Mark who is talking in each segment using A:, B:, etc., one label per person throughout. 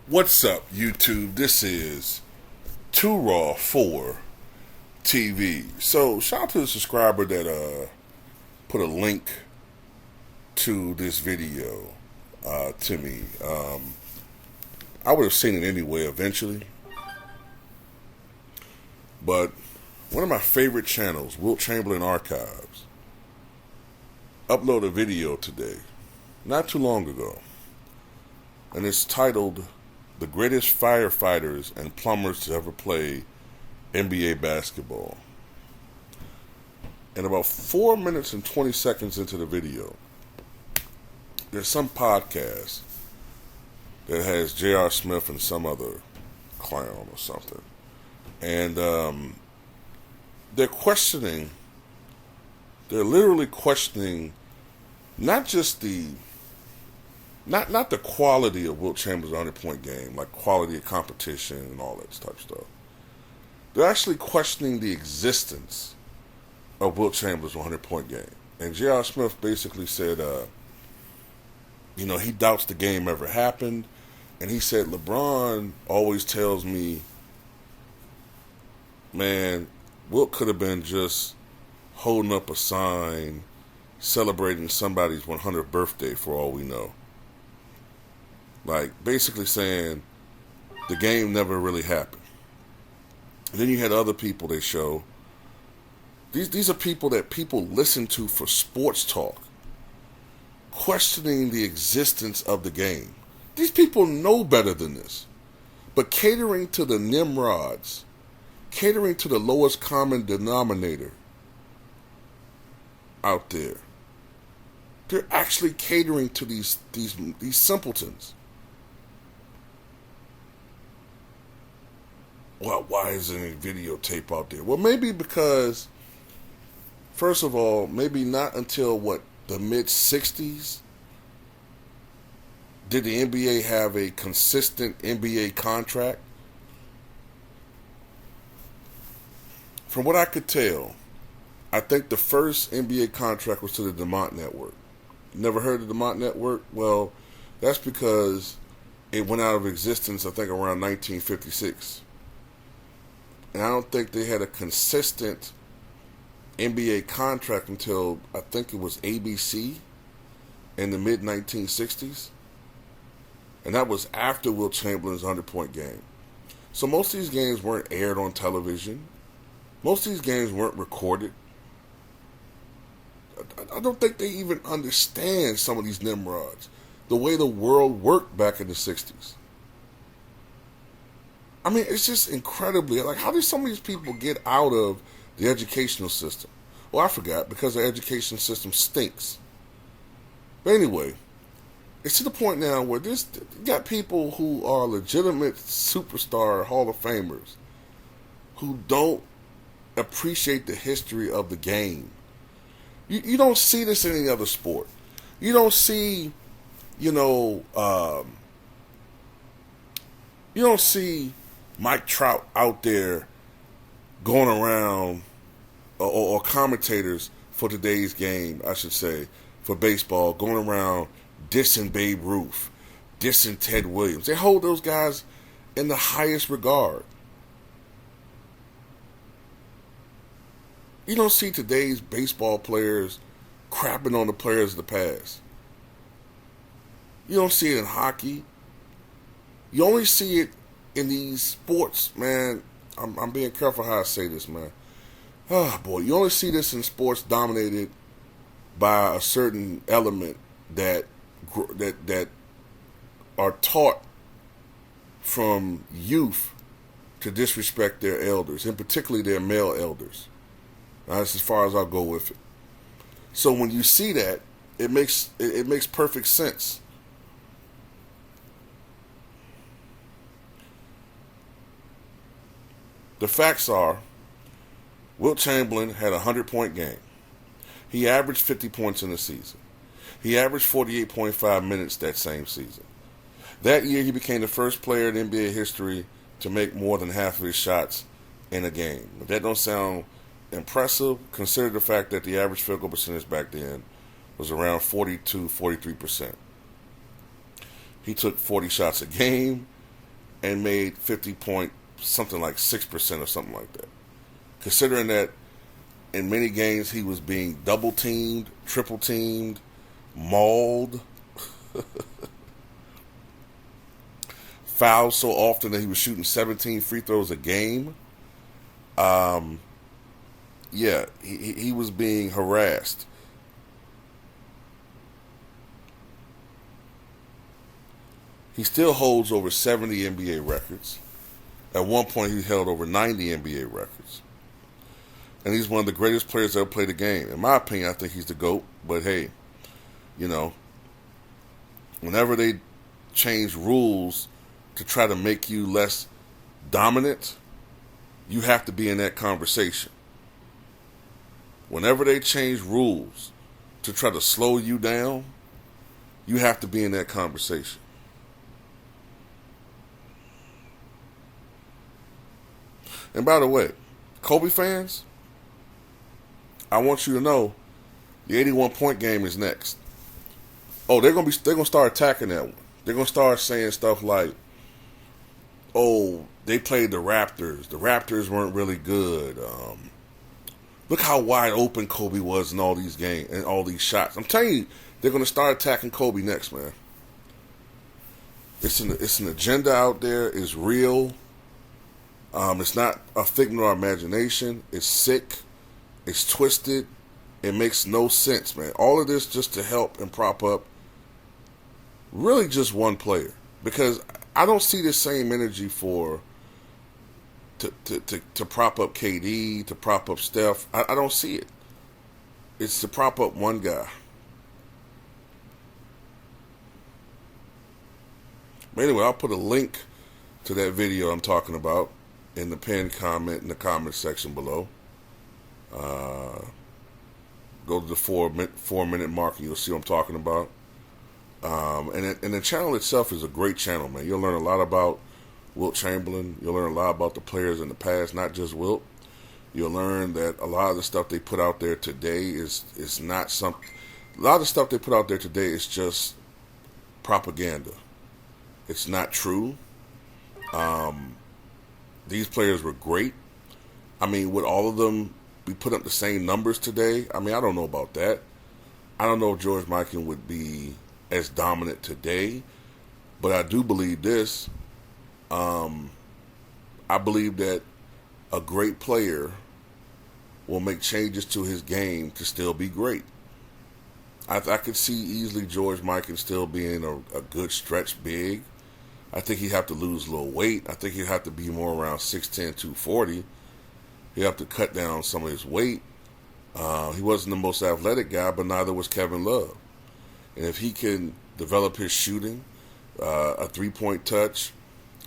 A: What's up, YouTube? This is Too Raw for TV. So, shout out to the subscriber that put a link to this video to me. I would have seen it anyway eventually, but one of my favorite channels, Wilt Chamberlain Archives, uploaded a video today, not too long ago, and it's titled "The Greatest Firefighters and Plumbers to Ever Play NBA Basketball." And about 4 minutes and 20 seconds into the video, there's some podcast that has J.R. Smith and some other clown or something. And they're literally questioning not just not the quality of Wilt Chamberlain's 100-point game, like quality of competition and all that type of stuff. They're actually questioning the existence of Wilt Chamberlain's 100-point game. And J.R. Smith basically said, he doubts the game ever happened. And he said, LeBron always tells me, man, Wilt could have been just holding up a sign celebrating somebody's 100th birthday for all we know. Like, basically saying the game never really happened. And then you had other people they show. These are people that people listen to for sports talk, questioning the existence of the game. These people know better than this. But catering to the Nimrods, catering to the lowest common denominator out there. They're actually catering to these simpletons. Well, why isn't any videotape out there? Well, maybe because, first of all, maybe not until, the mid-'60s did the NBA have a consistent NBA contract. From what I could tell, I think the first NBA contract was to the DeMont Network. Never heard of the DeMont Network? Well, that's because it went out of existence, I think, around 1956. And I don't think they had a consistent NBA contract until, I think it was ABC in the mid-1960s. And that was after Wilt Chamberlain's 100-point game. So most of these games weren't aired on television. Most of these games weren't recorded. I don't think they even understand some of these Nimrods, the way the world worked back in the 60s. I mean, it's just incredibly, how did some of these people get out of the educational system? Well, I forgot, because the education system stinks. But anyway, it's to the point now where you got people who are legitimate superstar Hall of Famers who don't appreciate the history of the game. You don't see this in any other sport. You don't see, you don't see Mike Trout out there going around, or commentators for today's game, I should say, for baseball, going around dissing Babe Ruth, dissing Ted Williams. They hold those guys in the highest regard. You don't see today's baseball players crapping on the players of the past. You don't see it in hockey. You only see it in these sports, man. I'm being careful how I say this, man. Oh, boy. You only see this in sports dominated by a certain element that are taught from youth to disrespect their elders, and particularly their male elders. Now, that's as far as I'll go with it. So when you see that, it makes perfect sense. The facts are, Wilt Chamberlain had a 100-point game. He averaged 50 points in the season. He averaged 48.5 minutes that same season. That year, he became the first player in NBA history to make more than half of his shots in a game. If that don't sound impressive, consider the fact that the average field goal percentage back then was around 42-43%. He took 40 shots a game. and made 50 point something like 6% or something like that. Considering that in many games he was being double teamed, triple teamed, mauled, fouled so often that he was shooting 17 free throws a game. Yeah, he was being harassed. He still holds over 70 NBA records. At one point, he held over 90 NBA records. And he's one of the greatest players that ever played the game. In my opinion, I think he's the GOAT. But hey, you know, whenever they change rules to try to make you less dominant, you have to be in that conversation. Whenever they change rules to try to slow you down, you have to be in that conversation. And by the way, Kobe fans, I want you to know the 81-point game is next. Oh, they're gonna start attacking that one. They're gonna start saying stuff like, "Oh, they played the Raptors. The Raptors weren't really good. Look how wide open Kobe was in all these games and all these shots." I'm telling you, they're gonna start attacking Kobe next, man. It's an agenda out there. It's real. It's not a figment of our imagination. It's sick. It's twisted. It makes no sense, man. All of this just to help and prop up really just one player. Because I don't see the same energy to prop up KD, to prop up Steph. I don't see it. It's to prop up one guy. But anyway, I'll put a link to that video I'm talking about in the pinned comment in the comment section below. Go to the 4-minute mark and you'll see what I'm talking about. And the channel itself is a great channel, man. You'll learn a lot about Wilt Chamberlain. You'll learn a lot about the players in the past, not just Wilt. You'll learn that a lot of the stuff they put out there today is not something. A lot of the stuff they put out there today is just propaganda. It's not true. These players were great. I mean, would all of them be putting up the same numbers today? I mean, I don't know about that. I don't know if George Michael would be as dominant today, but I do believe this. I believe that a great player will make changes to his game to still be great. I could see easily George Michael still being a good stretch big. I think he'd have to lose a little weight. I think he'd have to be more around 6'10", 240. He'd have to cut down some of his weight. He wasn't the most athletic guy, but neither was Kevin Love. And if he can develop his shooting, a three-point touch,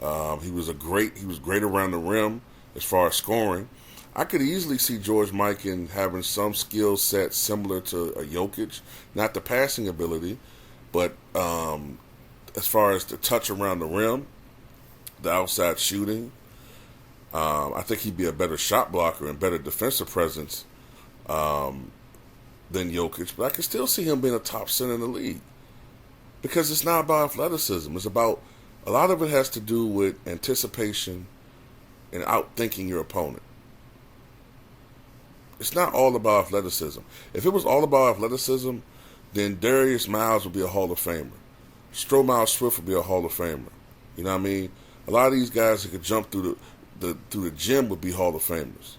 A: he was great around the rim as far as scoring. I could easily see George Mikan having some skill set similar to a Jokic, not the passing ability, but as far as the touch around the rim, the outside shooting. I think he'd be a better shot blocker and better defensive presence than Jokic, but I can still see him being a top center in the league because it's not about athleticism. It's about, a lot of it has to do with anticipation and outthinking your opponent. It's not all about athleticism. If it was all about athleticism, then Darius Miles would be a Hall of Famer. Stromile Swift would be a Hall of Famer. You know what I mean? A lot of these guys that could jump through the gym would be Hall of Famers.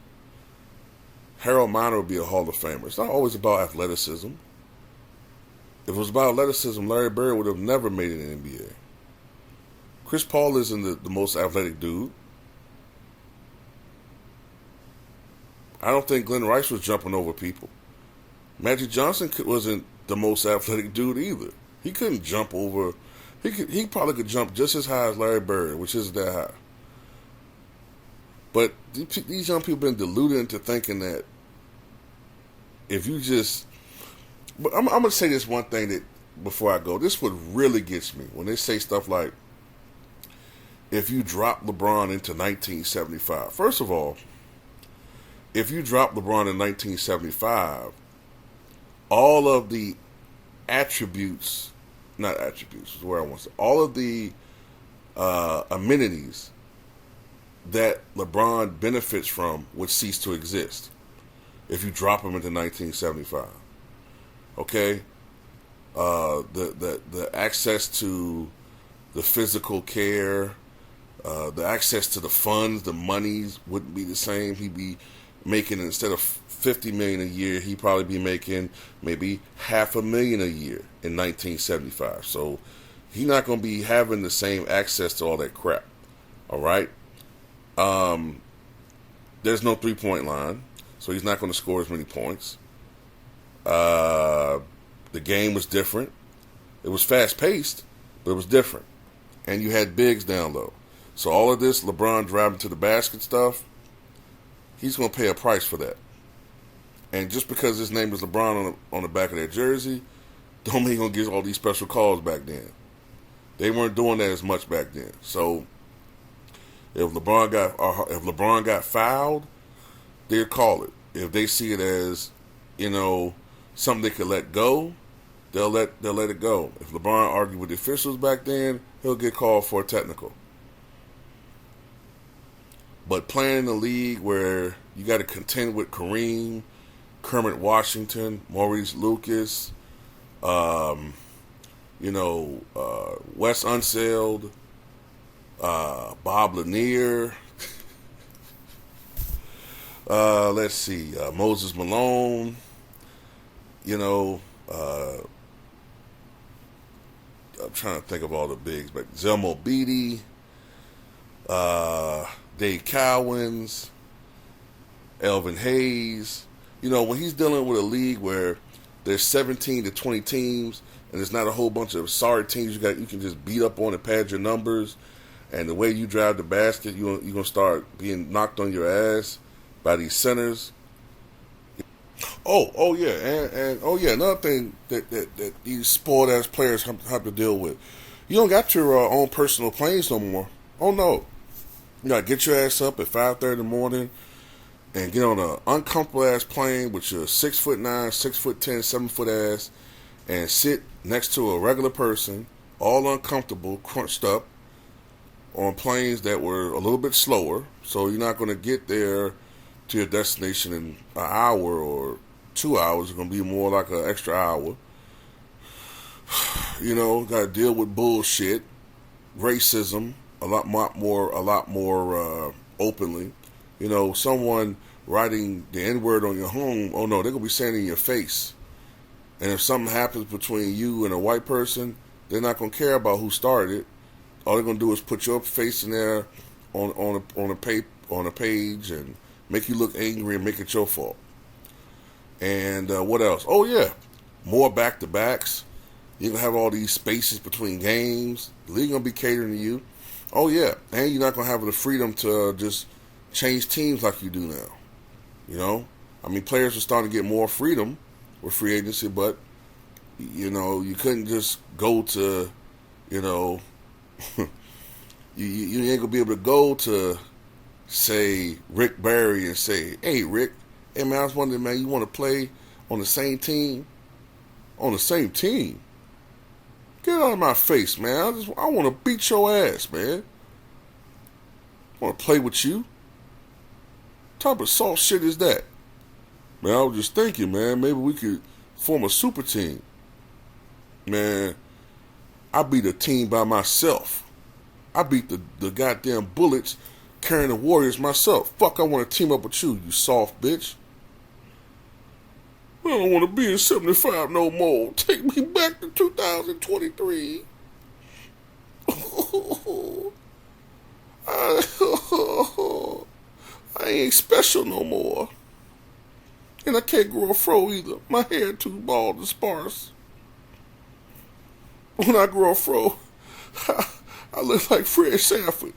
A: Harold Miner would be a Hall of Famer. It's not always about athleticism. If it was about athleticism, Larry Bird would have never made it in the NBA. Chris Paul isn't the most athletic dude. I don't think Glenn Rice was jumping over people. Magic Johnson wasn't the most athletic dude either. He couldn't jump over. He probably could jump just as high as Larry Bird, which isn't that high. But these young people have been deluded into thinking that if you just... But I'm going to say this one thing that before I go. This what really gets me when they say stuff like, if you drop LeBron into 1975. First of all, if you drop LeBron in 1975, all of the attributes, not attributes, is where I want to say, all of the amenities that LeBron benefits from would cease to exist if you drop him into 1975. Okay, the access to the physical care, the access to the funds, the monies wouldn't be the same. He'd be making, instead of $50 million a year, he'd probably be making maybe $500,000 a year in 1975. So he's not going to be having the same access to all that crap. All right. There's no 3-point line, so he's not going to score as many points. The game was different. It was fast paced, but it was different. And you had bigs down low. So all of this LeBron driving to the basket stuff, he's going to pay a price for that. And just because his name is LeBron on the back of that jersey, don't mean he's going to get all these special calls back then. They weren't doing that as much back then. So if LeBron got fouled, they'll call it. If they see it as, something they could let go, they'll let it go. If LeBron argued with the officials back then, he'll get called for a technical. But playing in a league where you got to contend with Kareem, Kermit Washington, Maurice Lucas, Wes Unseld, Bob Lanier, let's see, Moses Malone, I'm trying to think of all the bigs, but Zelmo Beatty, Dave Cowens, Elvin Hayes. When he's dealing with a league where there's 17 to 20 teams and there's not a whole bunch of sorry teams you can just beat up on and pad your numbers, and the way you drive the basket, you're going to start being knocked on your ass by these centers. Oh yeah, and another thing that these spoiled ass players have to deal with. You don't got your own personal planes no more. Oh no. You gotta get your ass up at 5:30 in the morning and get on an uncomfortable ass plane with your 6'9", 6'10", 7-foot ass, and sit next to a regular person, all uncomfortable, crunched up, on planes that were a little bit slower. So you're not gonna get there to your destination in an hour or 2 hours. It's gonna be more like an extra hour. Gotta deal with bullshit, racism, a lot more openly. Someone writing the N-word on your home, oh no, they're going to be saying it in your face. And if something happens between you and a white person, they're not going to care about who started it. All they're going to do is put your face in there on a page and make you look angry and make it your fault. And what else? Oh yeah, more back-to-backs. You're going to have all these spaces between games. The league going to be catering to you. Oh yeah, and you're not going to have the freedom to just change teams like you do now. Players are starting to get more freedom with free agency, but, you couldn't just go to, you ain't going to be able to go to, say, Rick Barry and say, hey, Rick, hey, man, I was wondering, man, you want to play on the same team? On the same team? Get out of my face, man. I want to beat your ass, man. I want to play with you. What type of soft shit is that? Man, I was just thinking, man, maybe we could form a super team. Man, I beat a team by myself. I beat the goddamn Bullets carrying the Warriors myself. Fuck, I want to team up with you, you soft bitch. I don't want to be in 75 no more. Take me back to 2023. I ain't special no more. And I can't grow a fro either. My hair too bald and sparse. When I grow a fro, I look like Fred Sanford.